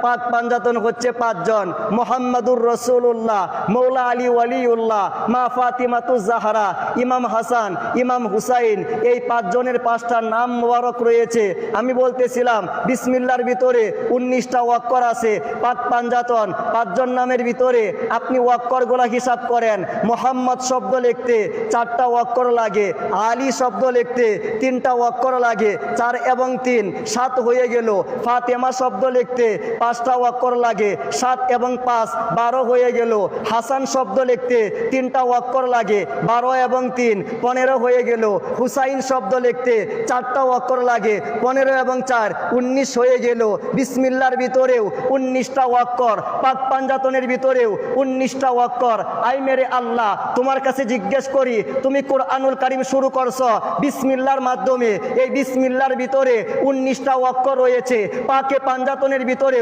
পাক পাঞ্জাতন হচ্ছে পাঁচজন: মুহাম্মাদুর রাসূলুল্লাহ, মৌলা আলী ওয়ালিউল্লাহ, মা ফাতিমাতুজ জাহরা, ইমাম হাসান, ইমাম হুসাইন। এই পাঁচজনের পাঁচটা নাম মোবারক রয়েছে। আমি বলতেছিলাম বিসমিল্লাহর ভিতরে 19টা ওয়াক্কর আছে। পাক পাঞ্জাতন পাঁচজন নামের ভিতরে আপনি ওয়াক্করগুলা হিসাব করেন। মুহাম্মদ শব্দ লিখতে 4টা ওয়াক্কর লাগে, আলী শব্দ লিখতে 3টা ওয়াক্কর লাগে, 4 এবং 3 7 হয়ে গেল। ফাতেমা শব্দ লিখতে 5টা ওয়াক্কর লাগে, 7 এবং 5 12 হয়ে গেল। হাসান শব্দ লিখতে 3টা ওয়াক্কর লাগে, 12 এবং 3 15 হয়ে গেল। হুসাইন শব্দ লিখতে 4টা ওয়াক্কর লাগে, 15 এবং 4 19 হয়ে গেল। বিসমিল্লাহর ভিতরেও 19টা ওয়াক্কর, পাক পাঞ্জাতনের ভিতরেও 19টা ওয়াক্কর। আই মেরে আল্লাহ, তোমার কাছে জিজ্ঞেস করি, তুমি কোরআনুল কারীম শুরু করছো বিসমিল্লাহর মাধ্যমে। এই বিসমিল্লাহর ভিতরে 19টা ওয়াক্কর রয়েছে। পাকে পাঞ্জাতনের ভিতরে